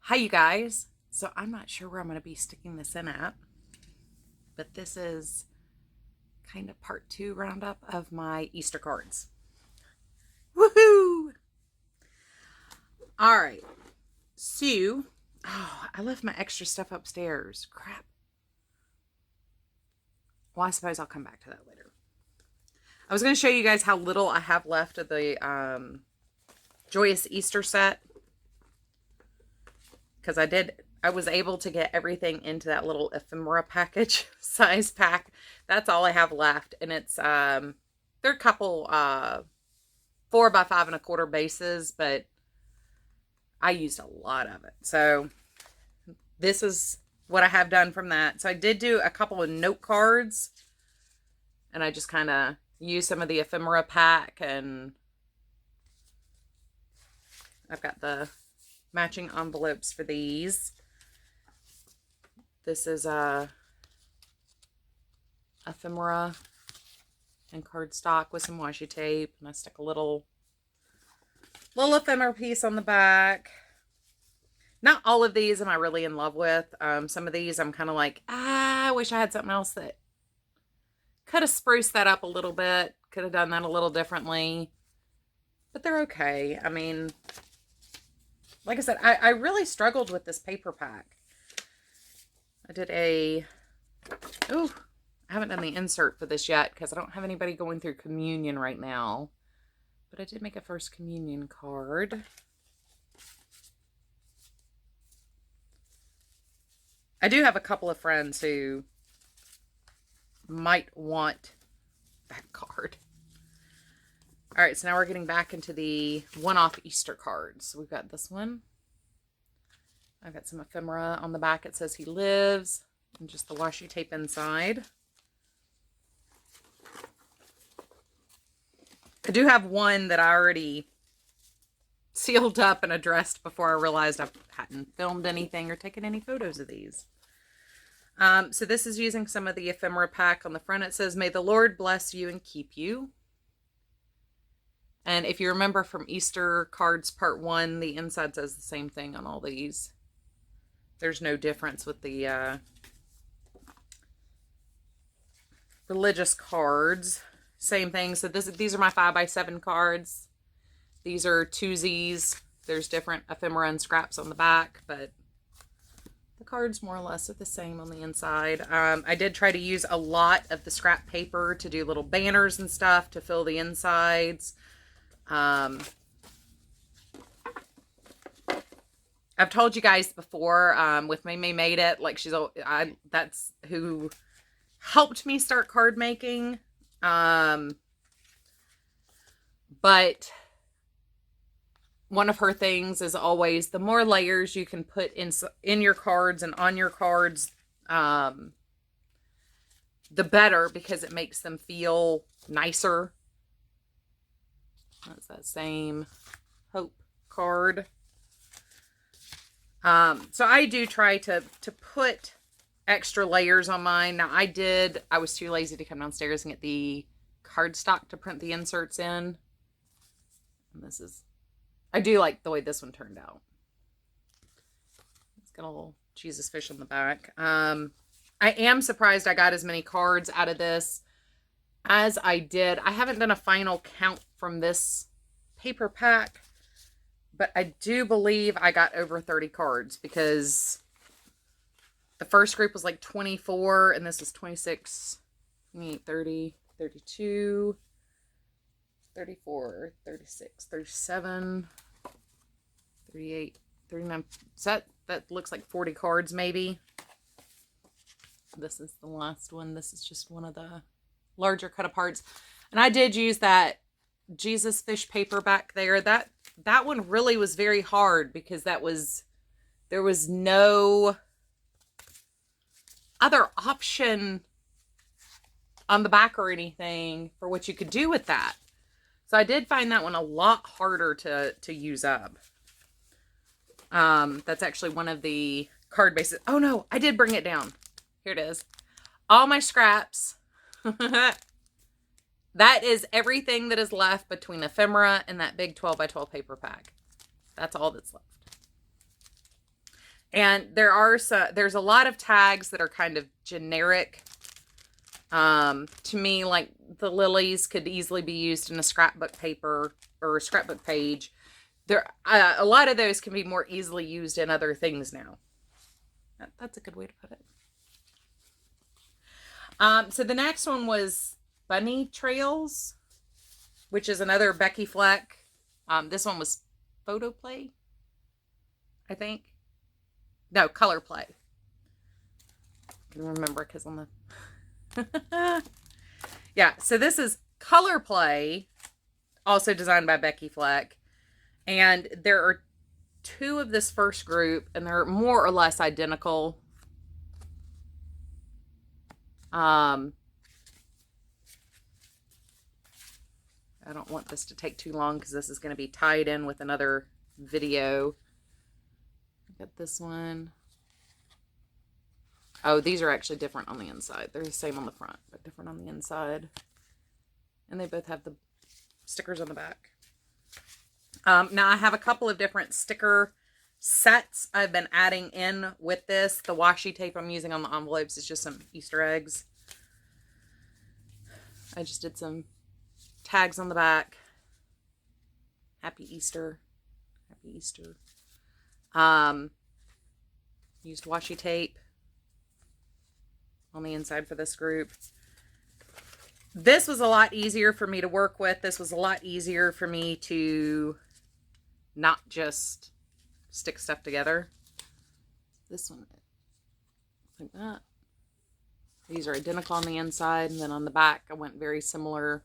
Hi, you guys. So I'm not sure where I'm going to be sticking this in at, but this is kind of part two roundup of my Easter cards. Woohoo! All right. So, I left my extra stuff upstairs. Crap. Well, I suppose I'll come back to that later. I was going to show you guys how little I have left of the Joyous Easter set, because I was able to get everything into that little ephemera package size pack. That's all I have left. And it's, they're a couple, 4x5 1/4 bases, but I used a lot of it. So this is what I have done from that. So I did do a couple of note cards, and I just kind of used some of the ephemera pack, and I've got the matching envelopes for these. This is a ephemera and cardstock with some washi tape, and I stuck a little ephemera piece on the back. Not all of these am I really in love with. Some of these I'm kind of like, I wish I had something else that could have spruced that up a little bit. Could have done that a little differently. But they're okay. I mean, like I said, I really struggled with this paper pack. I did I haven't done the insert for this yet because I don't have anybody going through communion right now. But I did make a first communion card. I do have a couple of friends who might want that card. All right, so now we're getting back into the one-off Easter cards. So we've got this one. I've got some ephemera on the back. It says he lives, and just the washi tape inside. I do have one that I already sealed up and addressed before I realized I hadn't filmed anything or taken any photos of these. So this is using some of the ephemera pack. On the front it says, "May the Lord bless you and keep you." And if you remember from Easter cards part 1, the inside says the same thing on all these. There's no difference with the religious cards. Same thing. So these are my 5x7 cards. These are twosies. There's different ephemera and scraps on the back, but the cards more or less are the same on the inside. I did try to use a lot of the scrap paper to do little banners and stuff to fill the insides. I've told you guys before, with May Made It, like that's who helped me start card making. But one of her things is always the more layers you can put in your cards and on your cards, the better, because it makes them feel nicer. That's that same Hope card. So I do try to put extra layers on mine. Now I was too lazy to come downstairs and get the cardstock to print the inserts in. And I do like the way this one turned out. It's got a little Jesus fish on the back. I am surprised I got as many cards out of this as I did. I haven't done a final count from this paper pack, but I do believe I got over 30 cards, because the first group was like 24, and this is 26, 28, 30, 32, 34, 36, 37, 38, 39. So that looks like 40 cards maybe. This is the last one. This is just one of the larger cut aparts. And I did use that Jesus fish paper back there. That one really was very hard, because there was no other option on the back or anything for what you could do with that. So I did find that one a lot harder to use up. That's actually one of the card bases. Oh no, I did bring it down. Here it is. All my scraps. That is everything that is left between ephemera and that big 12x12 paper pack. That's all that's left. And there's a lot of tags that are kind of generic. To me, like the lilies could easily be used in a scrapbook paper or a scrapbook page. A lot of those can be more easily used in other things now. That's a good way to put it. So the next one was Bunny Trails, which is another Becky Fleck. This one was Photo Play, I think. No, Color Play. I can remember because on the... Yeah, so this is Color Play, also designed by Becky Fleck. And there are 2 of this first group, and they're more or less identical. I don't want this to take too long because this is going to be tied in with another video. Got this one. Oh, these are actually different on the inside. They're the same on the front, but different on the inside. And they both have the stickers on the back. Now I have a couple of different sticker sets I've been adding in with this. The washi tape I'm using on the envelopes is just some Easter eggs. I just did some tags on the back. Happy Easter. Happy Easter. Used washi tape on the inside for this group. This was a lot easier for me to work with. This was a lot easier for me to not just stick stuff together. This one, like that. These are identical on the inside, and then on the back I went very similar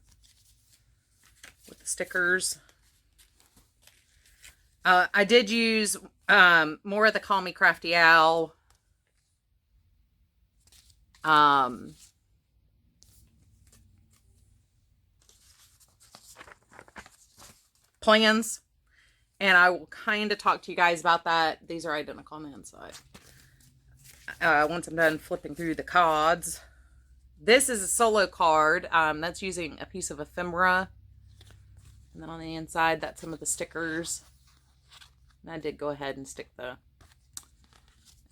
with the stickers. I did use more of the Call Me Crafty Owl plans, and I will kind of talk to you guys about that. These are identical on the inside. Once I'm done flipping through the cards, this is a solo card. That's using a piece of ephemera, and then on the inside that's some of the stickers. And I did go ahead and stick and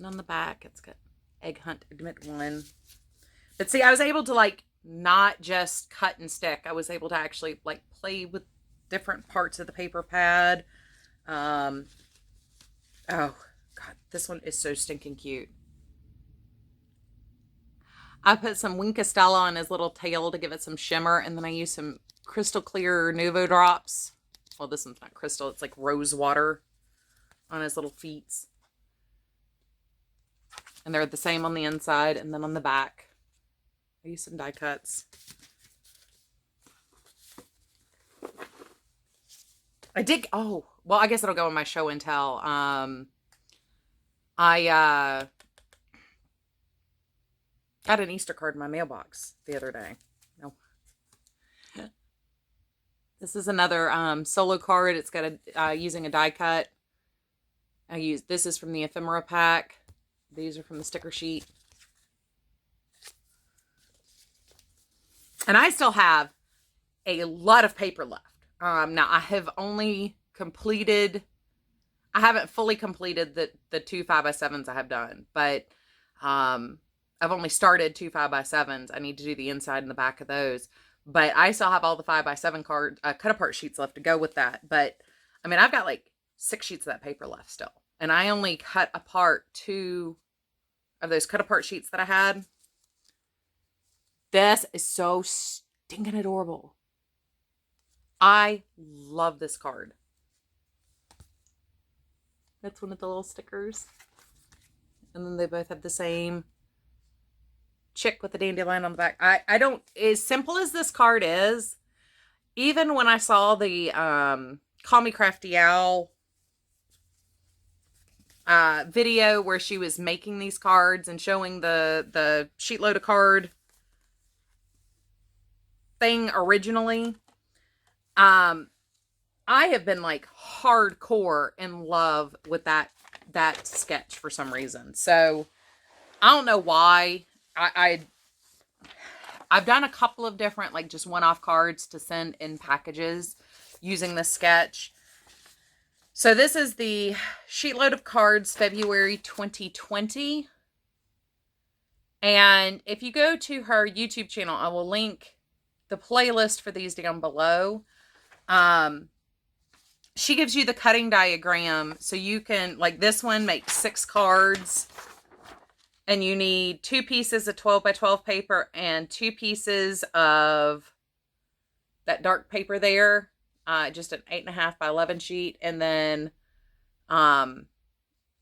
on the back it's got Egg Hunt Admit 1. But see, I was able to like not just cut and stick. I was able to actually like play with different parts of the paper pad. Oh God, this one is so stinking cute. I put some Wink Estella on his little tail to give it some shimmer, and then I used some crystal clear Nuvo drops. Well, this one's not crystal, it's like rose water on his little feet. And they're the same on the inside, and then on the back I used some die cuts. I did, oh, well, I guess it'll go in my show and tell. I got an Easter card in my mailbox the other day. No. This is another solo card. It's got using a die cut. This is from the ephemera pack. These are from the sticker sheet. And I still have a lot of paper left. Now I have only completed, I haven't fully completed the 2 5x7s I have done, but I've only started 2 5x7s. I need to do the inside and the back of those, but I still have all the 5x7 card cut apart sheets left to go with that. But I mean, I've got like 6 sheets of that paper left still, and I only cut apart 2 of those cut apart sheets that I had. This is so stinking adorable. I love this card. That's one of the little stickers. And then they both have the same chick with the dandelion on the back. I don't, as simple as this card is, even when I saw the Call Me Crafty Owl video where she was making these cards and showing the sheet load of card thing originally, I have been like hardcore in love with that sketch for some reason. So I don't know why. I've done a couple of different like just one-off cards to send in packages using this sketch. So this is the sheetload of cards, February 2020. And if you go to her YouTube channel, I will link the playlist for these down below. She gives you the cutting diagram, so you can, like this one makes 6 cards, and you need 2 pieces of 12 by 12 paper and 2 pieces of that dark paper there, just an 8.5 by 11 sheet, and then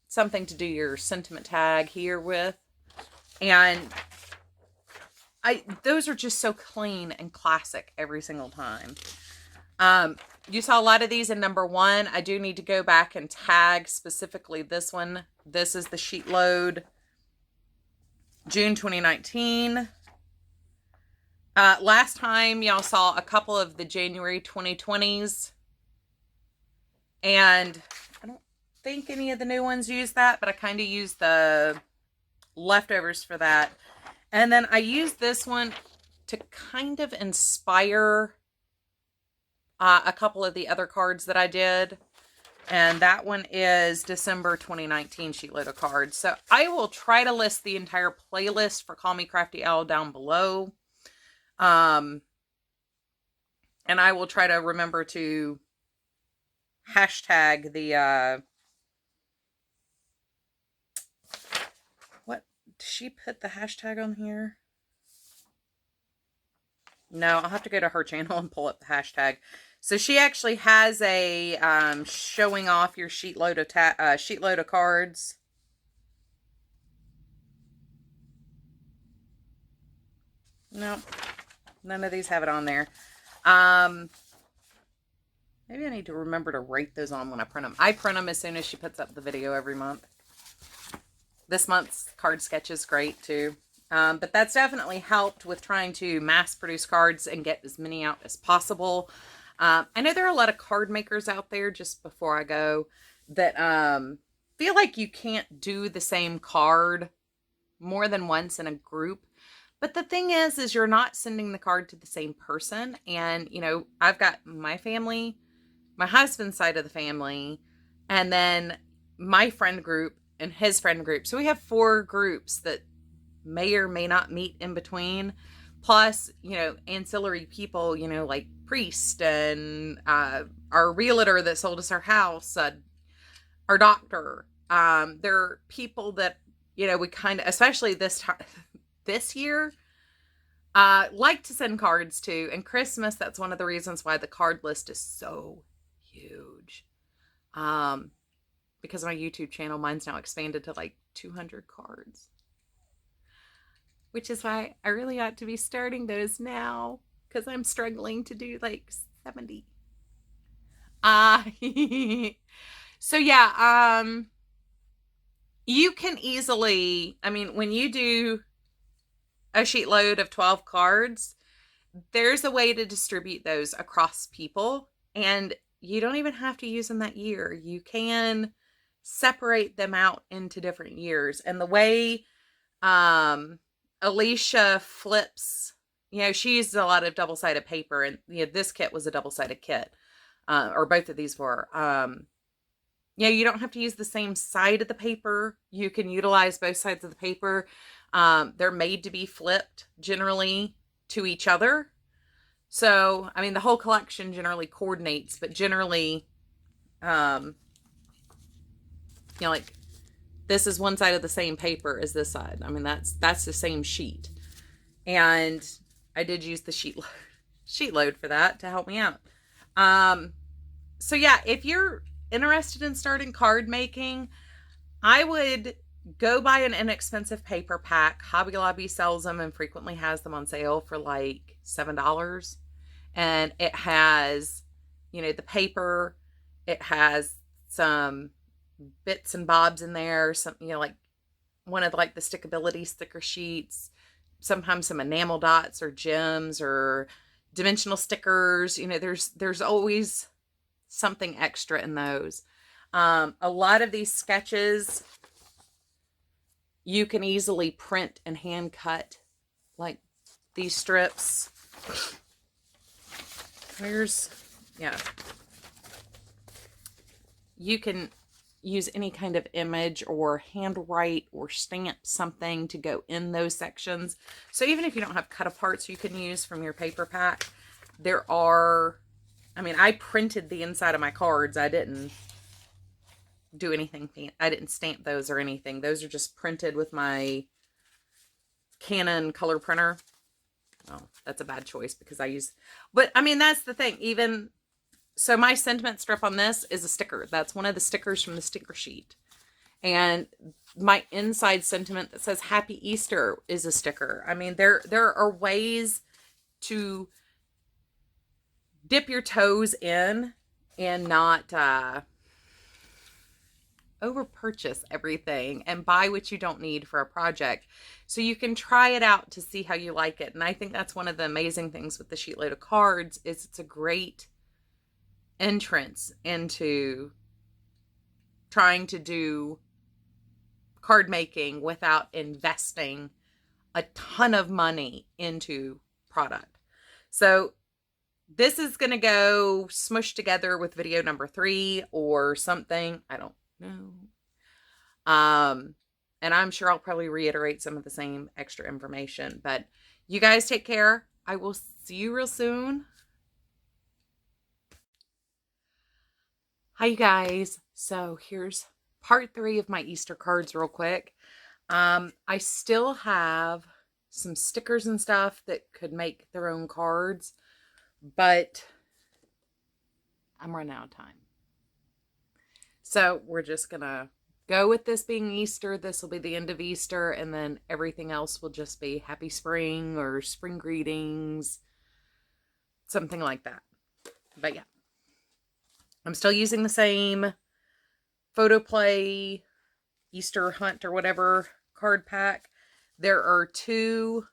something to do your sentiment tag here with. And those are just so clean and classic every single time. You saw a lot of these in number 1. I do need to go back and tag specifically this one. This is the sheet load, June 2019. Last time y'all saw a couple of the January 2020s. And I don't think any of the new ones use that, but I kind of used the leftovers for that. And then I used this one to kind of inspire a couple of the other cards that I did. And that one is December 2019 sheetload of cards. So I will try to list the entire playlist for Call Me Crafty Owl down below. And I will try to remember to hashtag the, what, did she put the hashtag on here? No, I'll have to go to her channel and pull up the hashtag. So she actually has a showing off your sheetload of cards. Nope, none of these have it on there. Maybe I need to remember to rate those on when I print them. I print them as soon as she puts up the video every month. This month's card sketch is great too. But that's definitely helped with trying to mass produce cards and get as many out as possible. I know there are a lot of card makers out there, just before I go, that feel like you can't do the same card more than once in a group. But the thing is you're not sending the card to the same person. And, you know, I've got my family, my husband's side of the family, and then my friend group and his friend group. So we have 4 groups that may or may not meet in between. Plus, you know, ancillary people, you know, like priest and our realtor that sold us our house, our doctor. There are people that, you know, we kind of, especially this year, like to send cards to. And Christmas, that's one of the reasons why the card list is so huge. Because my YouTube channel, mine's now expanded to like 200 cards. Which is why I really ought to be starting those now, because I'm struggling to do like 70. So yeah, you can easily, I mean, when you do a sheet load of 12 cards, there's a way to distribute those across people, and you don't even have to use them that year. You can separate them out into different years. And the way, Alicia flips, you know, she uses a lot of double-sided paper, and you know, this kit was a double-sided kit, or both of these were. You know, you don't have to use the same side of the paper. You can utilize both sides of the paper. They're made to be flipped generally to each other. So, I mean, the whole collection generally coordinates, but generally, you know, like, this is one side of the same paper as this side. I mean, that's the same sheet. And I did use the sheet load for that to help me out. So yeah, if you're interested in starting card making, I would go buy an inexpensive paper pack. Hobby Lobby sells them and frequently has them on sale for like $7. And it has, you know, the paper, it has some bits and bobs in there, some, you know, like one of like the stickability sticker sheets, sometimes some enamel dots or gems or dimensional stickers. You know, there's always something extra in those. A lot of these sketches you can easily print and hand cut, like these strips. Yeah. you can use any kind of image or handwrite or stamp something to go in those sections. So even if you don't have cut aparts you can use from your paper pack, there are, I mean, I printed the inside of my cards. I didn't do anything. I didn't stamp those or anything. Those are just printed with my Canon color printer. Oh, that's a bad choice because I use, but I mean, that's the thing. Even so, my sentiment strip on this is a sticker. That's one of the stickers from the sticker sheet. And my inside sentiment that says Happy Easter is a sticker. I mean, there are ways to dip your toes in and not over purchase everything and buy what you don't need for a project. So you can try it out to see how you like it. And I think that's one of the amazing things with the sheet load of cards is it's a great entrance into trying to do card making without investing a ton of money into product. So this is going to go smushed together with video number 3 or something. I don't know. And I'm sure I'll probably reiterate some of the same extra information, but you guys take care. I will see you real soon. Hi, you guys. So here's part 3 of my Easter cards real quick. I still have some stickers and stuff that could make their own cards, but I'm running out of time. So we're just going to go with this being Easter. This will be the end of Easter, and then everything else will just be Happy Spring or Spring Greetings, something like that. But yeah, I'm still using the same Photo Play Easter Hunt or whatever card pack. There are 2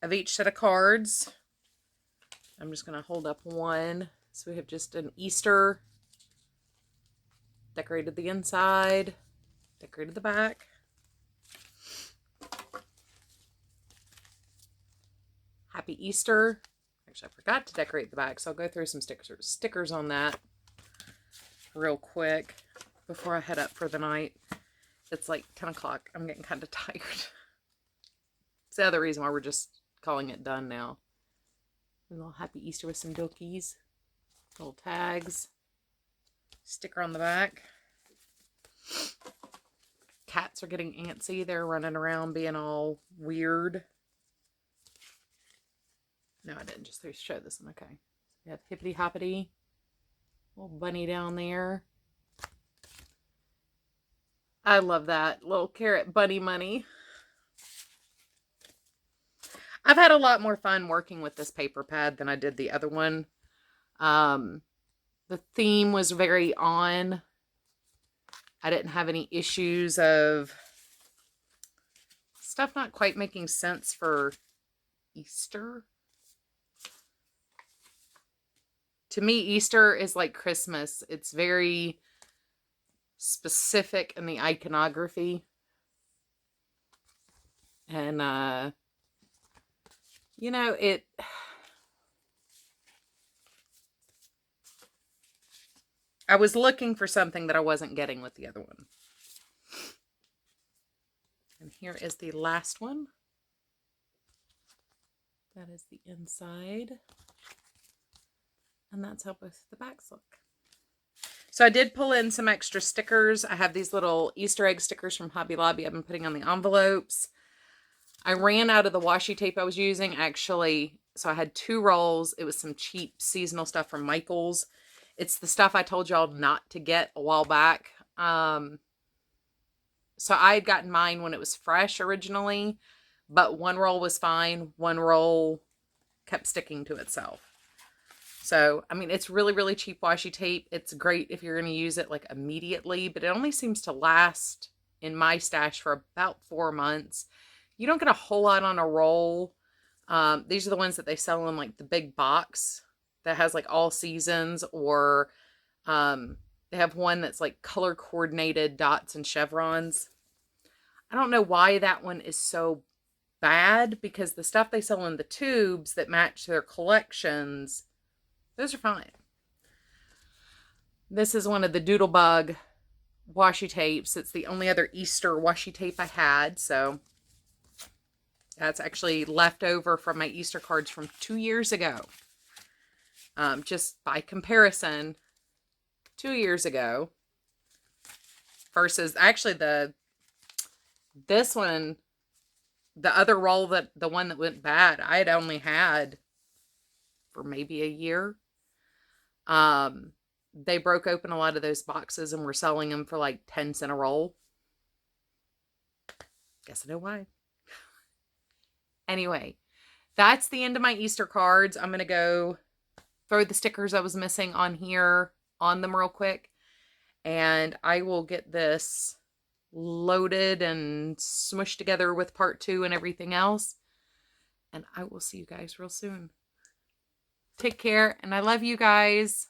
of each set of cards. I'm just going to hold up one. So we have just an Easter, decorated the inside, decorated the back. Happy Easter. Actually, I forgot to decorate the back, so I'll go through some stickers on that real quick before I head up for the night. It's like 10 o'clock. I'm getting kind of tired. It's the other reason why we're just calling it done now. A little Happy Easter with some dookies. Little tags. Sticker on the back. Cats are getting antsy. They're running around being all weird. No, I didn't just show this one. Okay. We have Hippity Hoppity. Little bunny down there. I love that. Little carrot bunny money. I've had a lot more fun working with this paper pad than I did the other one. The theme was very on. I didn't have any issues of stuff not quite making sense for Easter. To me, Easter is like Christmas. It's very specific in the iconography. And, you know, I was looking for something that I wasn't getting with the other one. And here is the last one. That is the inside. And that's how both the backs look. So I did pull in some extra stickers. I have these little Easter egg stickers from Hobby Lobby I've been putting on the envelopes. I ran out of the washi tape I was using, actually. So I had 2 rolls. It was some cheap seasonal stuff from Michael's. It's the stuff I told y'all not to get a while back. So I had gotten mine when it was fresh originally, but 1 roll was fine. 1 roll kept sticking to itself. So, I mean, it's really, really cheap washi tape. It's great if you're going to use it like immediately, but it only seems to last in my stash for about 4 months. You don't get a whole lot on a roll. These are the ones that they sell in like the big box that has like all seasons, or they have one that's like color coordinated dots and chevrons. I don't know why that one is so bad, because the stuff they sell in the tubes that match their collections, those are fine. This is one of the Doodlebug washi tapes. It's the only other Easter washi tape I had, so that's actually left over from my Easter cards from 2 years ago. Just by comparison, 2 years ago versus actually this one, the other roll, the one that went bad, I had only had for maybe a year. They broke open a lot of those boxes and were selling them for like 10 cents a roll. Guess I know why. Anyway, that's the end of my Easter cards. I'm going to go throw the stickers I was missing on here on them real quick. And I will get this loaded and smushed together with part 2 and everything else. And I will see you guys real soon. Take care, and I love you guys.